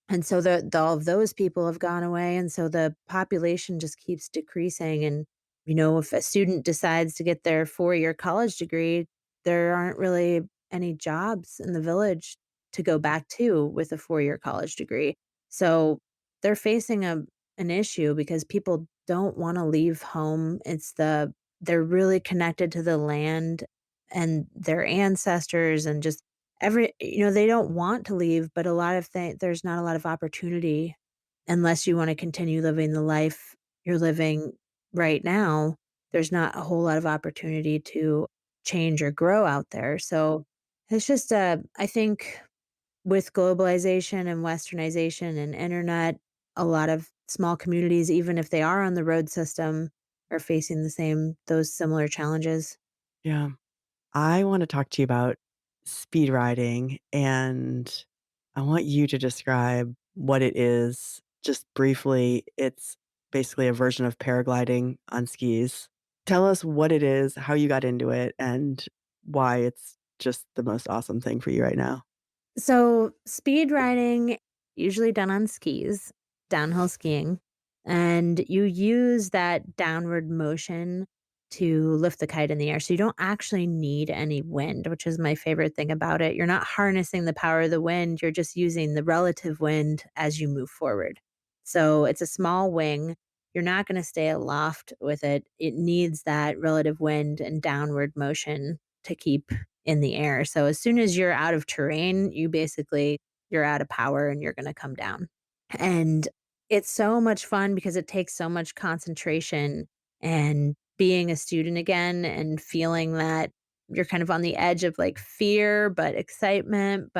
and so the all of those people have gone away, and so the population just keeps decreasing, and, if a student decides to get their four-year college degree, there aren't really any jobs in the village to go back to with a four-year college degree. So, they're facing an issue because people don't wanna leave home. They're really connected to the land and their ancestors, and just they don't want to leave, but a lot of there's not a lot of opportunity unless you wanna continue living the life you're living right now. There's not a whole lot of opportunity to change or grow out there. So, it's just, I think with globalization and westernization and internet, a lot of small communities, even if they are on the road system, are facing those similar challenges. Yeah. I wanna talk to you about speed riding, and I want you to describe what it is just briefly. It's basically a version of paragliding on skis. Tell us what it is, how you got into it, and why it's just the most awesome thing for you right now. So, speed riding, usually done on skis, downhill skiing, and you use that downward motion to lift the kite in the air. So, you don't actually need any wind, which is my favorite thing about it. You're not harnessing the power of the wind, you're just using the relative wind as you move forward. So, it's a small wing. You're not going to stay aloft with it. It needs that relative wind and downward motion to keep in the air. So as soon as you're out of terrain, you're out of power and you're going to come down. And it's so much fun because it takes so much concentration, and being a student again and feeling that you're kind of on the edge of like fear, but excitement,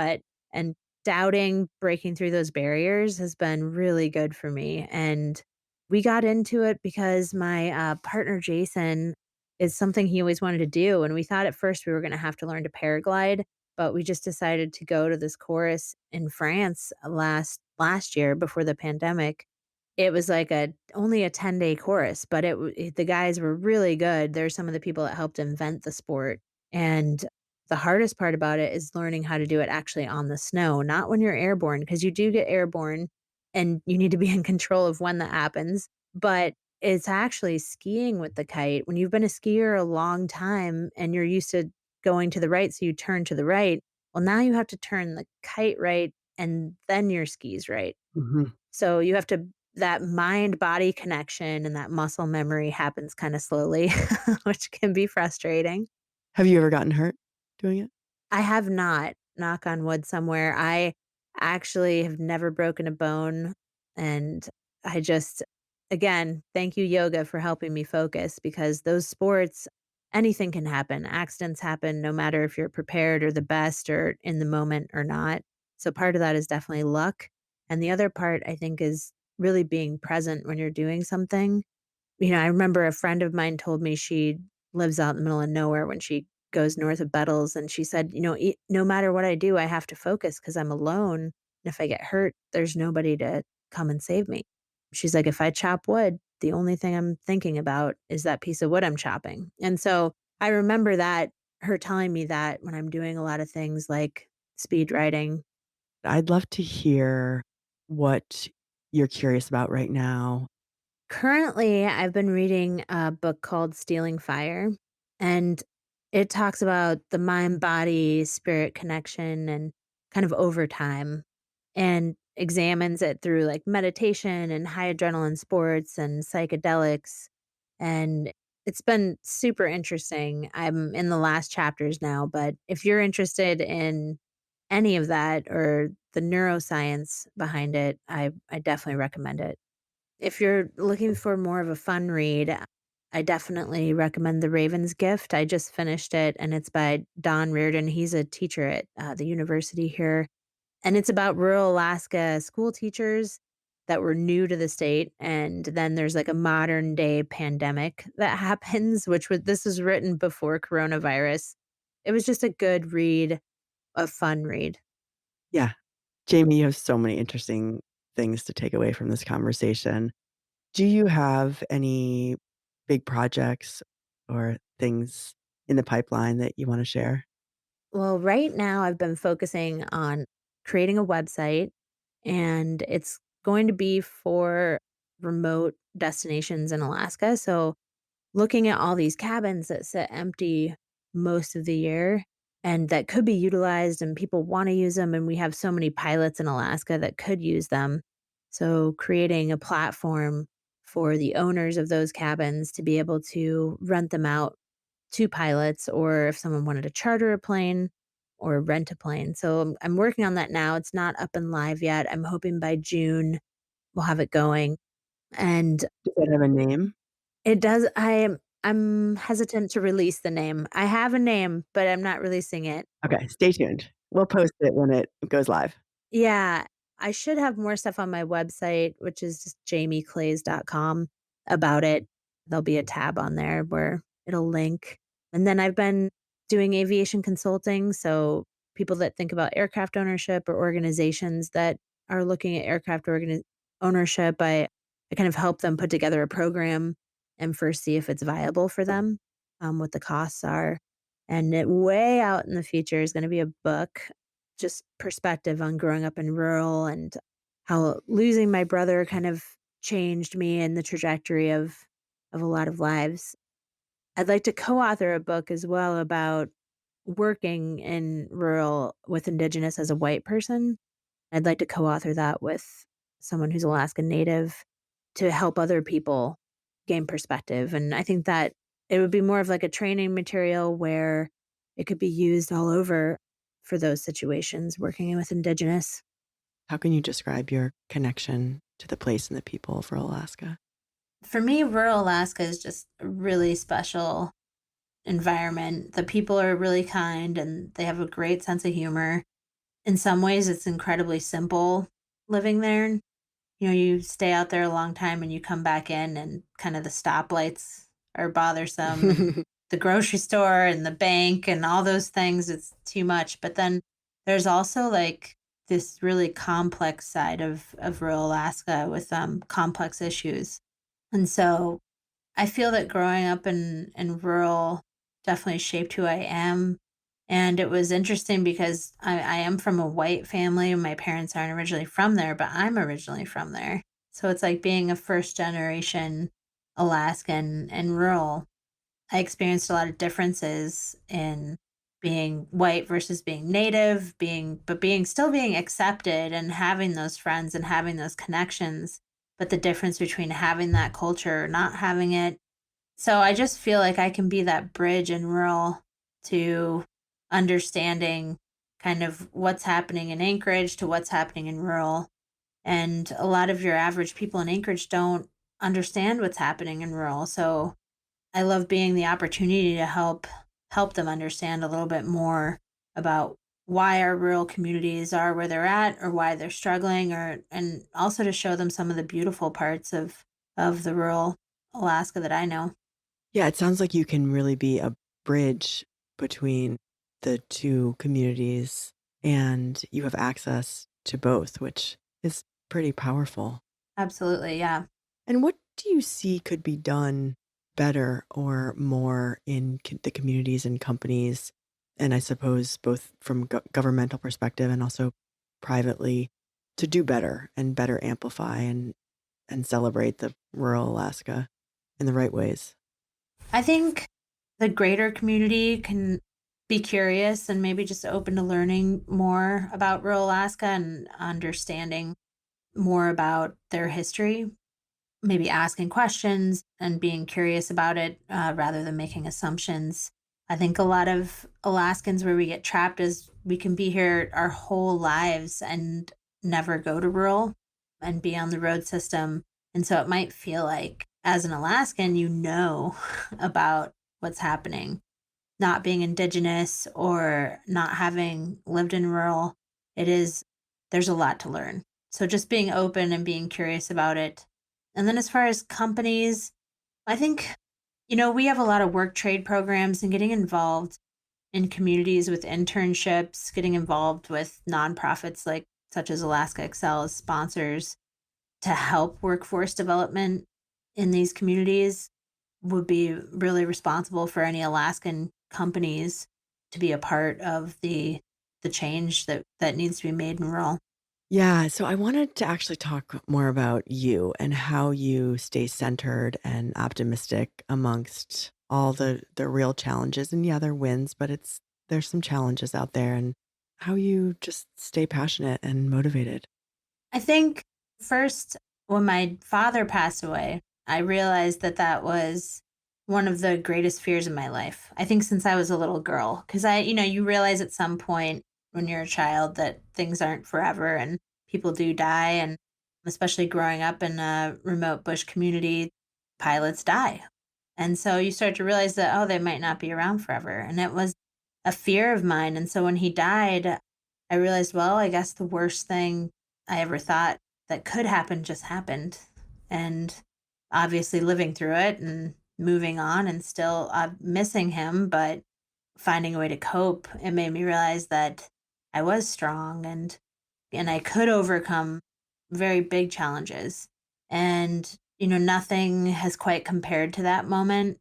and doubting, breaking through those barriers has been really good for me. And we got into it because my partner, Jason, is something he always wanted to do. And we thought at first we were going to have to learn to paraglide, but we just decided to go to this course in France last year before the pandemic. It was like a only a 10-day course, but the guys were really good. They're some of the people that helped invent the sport. And the hardest part about it is learning how to do it actually on the snow, not when you're airborne, because you do get airborne and you need to be in control of when that happens. But it's actually skiing with the kite. When you've been a skier a long time and you're used to going to the right, so you turn to the right, well, now you have to turn the kite right and then your skis right. Mhm. So you have to that mind body connection and that muscle memory happens kind of slowly, which can be frustrating. Have you ever gotten hurt doing it? I have not, knock on wood somewhere. I actually have never broken a bone, and I just again, thank you yoga for helping me focus, because those sports, anything can happen. Accidents happen no matter if you're prepared or the best or in the moment or not. So part of that is definitely luck, and the other part I think is really being present when you're doing something. I remember a friend of mine told me she lives out in the middle of nowhere when she goes north of Bettles, and she said, no matter what I do, I have to focus because I'm alone. And if I get hurt, there's nobody to come and save me. She's like, if I chop wood, the only thing I'm thinking about is that piece of wood I'm chopping. And so I remember her telling me that when I'm doing a lot of things like speed riding. I'd love to hear what you're curious about right now. Currently, I've been reading a book called Stealing Fire, and It talks about the mind body spirit connection and kind of overtime, and examines it through like meditation and high adrenaline sports and psychedelics. And it's been super interesting. I'm in the last chapters now, but if you're interested in any of that or the neuroscience behind it, I definitely recommend it. If you're looking for more of a fun read, I definitely recommend The Raven's Gift. I just finished it, and it's by Don Reardon. He's a teacher at the university here, and it's about rural Alaska school teachers that were new to the state. And then there's like a modern day pandemic that happens, which was this was written before coronavirus. It was just a good read, a fun read. Yeah. Jamie, you have so many interesting things to take away from this conversation. Do you have any big projects or things in the pipeline that you want to share? Well, right now I've been focusing on creating a website, and it's going to be for remote destinations in Alaska. So, looking at all these cabins that sit empty most of the year and that could be utilized, and people want to use them, and we have so many pilots in Alaska that could use them. So, creating a platform for the owners of those cabins to be able to rent them out to pilots, or if someone wanted to charter a plane or rent a plane. So I'm working on that now. It's not up and live yet. I'm hoping by June we'll have it going. And Does that have a name? it does I'm hesitant to release the name. I have a name, but I'm not releasing it. Okay, stay tuned. We'll post it when it goes live. Yeah, I should have more stuff on my website, which is just jamieclays.com about it. There'll be a tab on there where it'll link. And then I've been doing aviation consulting. So people that think about aircraft ownership or organizations that are looking at ownership, I kind of help them put together a program and first see if it's viable for them, what the costs are. And way out in the future is going to be a book, just perspective on growing up in rural and how losing my brother kind of changed me and the trajectory of a lot of lives. I'd like to co-author a book as well about working in rural with indigenous as a white person. I'd like to co-author that with someone who's Alaskan Native to help other people gain perspective. And I think that it would be more of like a training material where it could be used all over for those situations working with indigenous. How can you describe your connection to the place and the people for Alaska? For me, rural Alaska is just a really special environment. The people are really kind and they have a great sense of humor. In some ways, it's incredibly simple living there. You know, you stay out there a long time and you come back in and kind of the stoplights are bothersome, and the grocery store and the bank and all those things, it's too much. But then there's also like this really complex side of rural Alaska with complex issues. And so I feel that growing up in rural definitely shaped who I am. And it was interesting because I am from a white family. My parents aren't originally from there, but I'm originally from there. So it's like being a first generation Alaskan and rural. I experienced a lot of differences in being white versus being native, being still being accepted and having those friends and having those connections, but the difference between having that culture or not having it. So I just feel like I can be that bridge in rural to understanding kind of what's happening in Anchorage to what's happening in rural. And a lot of your average people in Anchorage don't understand what's happening in rural. So I love being the opportunity to help them understand a little bit more about why our rural communities are where they're at or why they're struggling, or and also to show them some of the beautiful parts of the rural Alaska that I know. Yeah, it sounds like you can really be a bridge between the two communities and you have access to both, which is pretty powerful. Absolutely, yeah. And what do you see could be done better or more in the communities and companies? And I suppose both from governmental perspective and also privately to do better and better amplify and celebrate the rural Alaska in the right ways. I think the greater community can be curious and maybe just open to learning more about rural Alaska and understanding more about their history, maybe asking questions and being curious about it rather than making assumptions. I think a lot of Alaskans where we get trapped is we can be here our whole lives and never go to rural and be on the road system. And so it might feel like, as an Alaskan, you know about what's happening. Not being indigenous or not having lived in rural, it is, there's a lot to learn. So just being open and being curious about it. And then as far as companies, I think, we have a lot of work trade programs and getting involved in communities with internships, getting involved with nonprofits like such as Alaska Excel as sponsors to help workforce development in these communities would be really responsible for any Alaskan companies to be a part of the change that needs to be made in rural. Yeah, so I wanted to actually talk more about you and how you stay centered and optimistic amongst all the real challenges. And yeah, there are wins, but there's some challenges out there and how you just stay passionate and motivated. I think first, when my father passed away, I realized that that was one of the greatest fears in my life. I think since I was a little girl, because you realize at some point when you're a child that things aren't forever and people do die. And especially growing up in a remote bush community, pilots die. And so you start to realize that, oh, they might not be around forever. And it was a fear of mine. And so when he died, I realized, well, I guess the worst thing I ever thought that could happen just happened. And obviously living through it and moving on and still missing him, but finding a way to cope, it made me realize that I was strong and I could overcome very big challenges. And nothing has quite compared to that moment.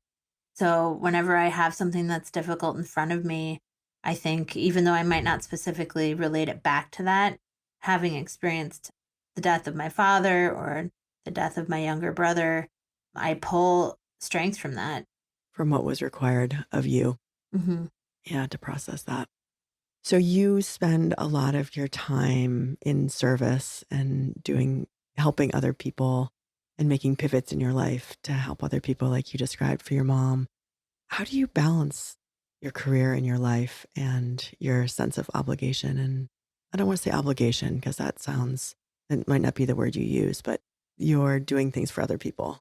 So whenever I have something that's difficult in front of me, I think even though I might not specifically relate it back to that, having experienced the death of my father or the death of my younger brother, I pull strength from that. From what was required of you. Hmm. Yeah, to process that. So you spend a lot of your time in service and helping other people and making pivots in your life to help other people like you described for your mom. How do you balance your career and your life and your sense of obligation? And I don't want to say obligation because it might not be the word you use, but you're doing things for other people.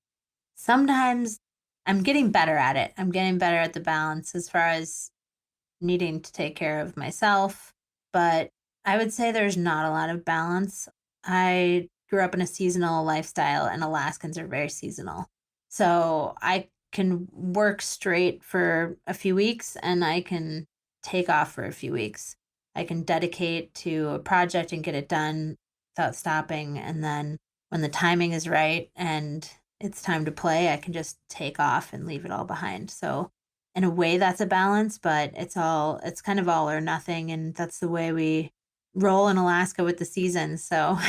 Sometimes I'm getting better at it. I'm getting better at the balance as far as needing to take care of myself, but I would say there's not a lot of balance. I grew up in a seasonal lifestyle, and Alaskans are very seasonal. So I can work straight for a few weeks and I can take off for a few weeks. I can dedicate to a project and get it done without stopping. And then when the timing is right and it's time to play, I can just take off and leave it all behind. So in a way that's a balance, but it's kind of all or nothing, and that's the way we roll in Alaska with the seasons. So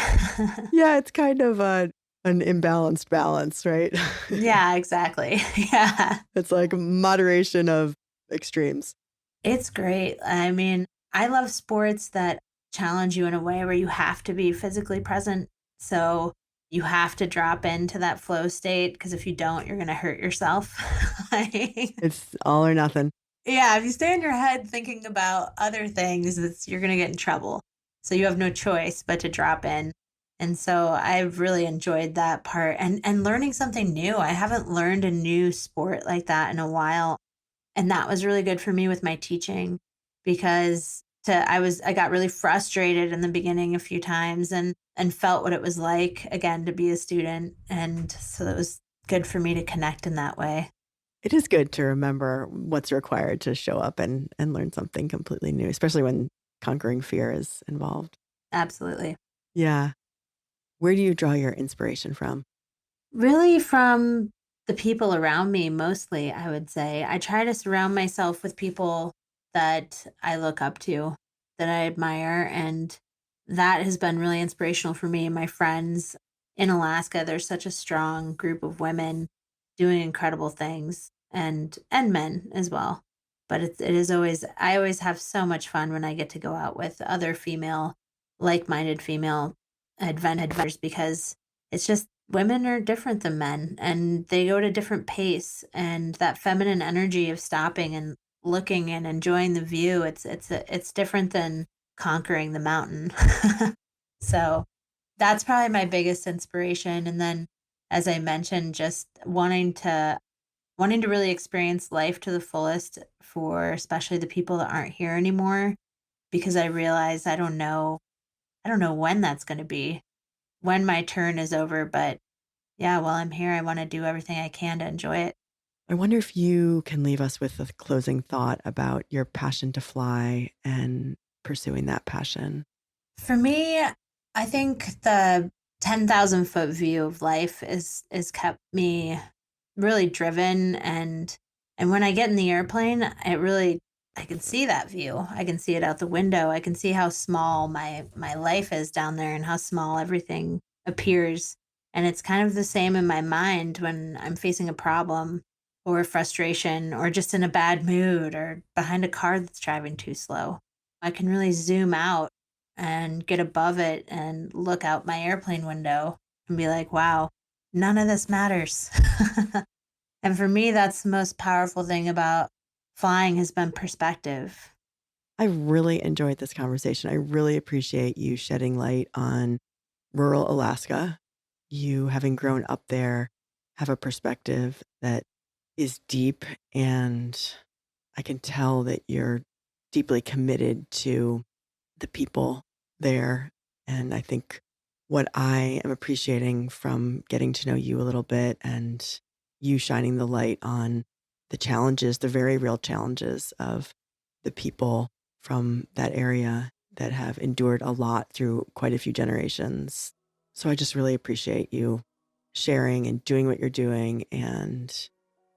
Yeah, it's kind of an imbalanced balance, right? yeah, exactly. Yeah. It's like moderation of extremes. It's great. I mean, I love sports that challenge you in a way where you have to be physically present. So you have to drop into that flow state because if you don't, you're gonna hurt yourself. Like, It's all or nothing. yeah, if you stay in your head thinking about other things, you're gonna get in trouble. So you have no choice but to drop in. And so I've really enjoyed that part and learning something new. I haven't learned a new sport like that in a while. And that was really good for me with my teaching because I got really frustrated in the beginning a few times and felt what it was like again to be a student. And so it was good for me to connect in that way. It is good to remember what's required to show up and learn something completely new, especially when conquering fear is involved. Absolutely. Yeah. Where do you draw your inspiration from? Really from the people around me mostly, I would say. I try to surround myself with people that I look up to, that I admire, and that has been really inspirational for me and my friends in Alaska. There's such a strong group of women doing incredible things, and men as well. But it is always, I always have so much fun when I get to go out with other female, like-minded female adventurers, because it's just women are different than men and they go at a different pace, and that feminine energy of stopping and looking and enjoying the view, it's different than conquering the mountain. So that's probably my biggest inspiration. And then, as I mentioned, just wanting to really experience life to the fullest for especially the people that aren't here anymore, because I realize I don't know when that's going to be, when my turn is over, but yeah, while I'm here I want to do everything I can to enjoy it. I wonder if you can leave us with a closing thought about your passion to fly and pursuing that passion. For me, I think the 10,000-foot view of life is kept me really driven, and when I get in the airplane, I can see that view. I can see it out the window. I can see how small my life is down there and how small everything appears. And it's kind of the same in my mind when I'm facing a problem or frustration or just in a bad mood or behind a car that's driving too slow. I can really zoom out and get above it and look out my airplane window and be like, wow, none of this matters. And for me, that's the most powerful thing about flying has been perspective. I really enjoyed this conversation. I really appreciate you shedding light on rural Alaska. You, having grown up there, have a perspective that is deep, and I can tell that you're deeply committed to the people there. And I think what I am appreciating from getting to know you a little bit and you shining the light on the challenges, the very real challenges of the people from that area that have endured a lot through quite a few generations. So I just really appreciate you sharing and doing what you're doing and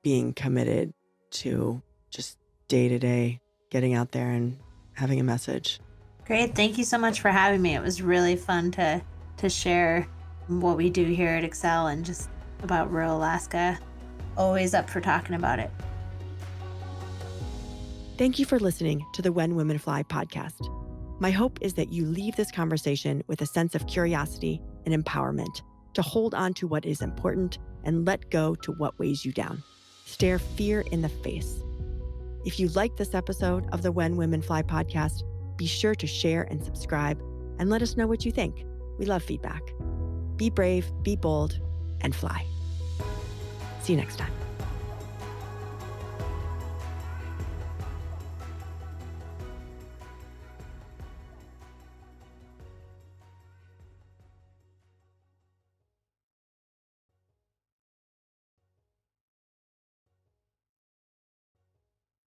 being committed to just day to day getting out there and having a message. Great. Thank you so much for having me. It was really fun to share what we do here at Excel and just about rural Alaska. Always up for talking about it. Thank you for listening to the When Women Fly podcast. My hope is that you leave this conversation with a sense of curiosity and empowerment to hold on to what is important and let go to what weighs you down. Stare fear in the face. If you like this episode of the When Women Fly podcast, be sure to share and subscribe and let us know what you think. We love feedback. Be brave, be bold, and fly. See you next time.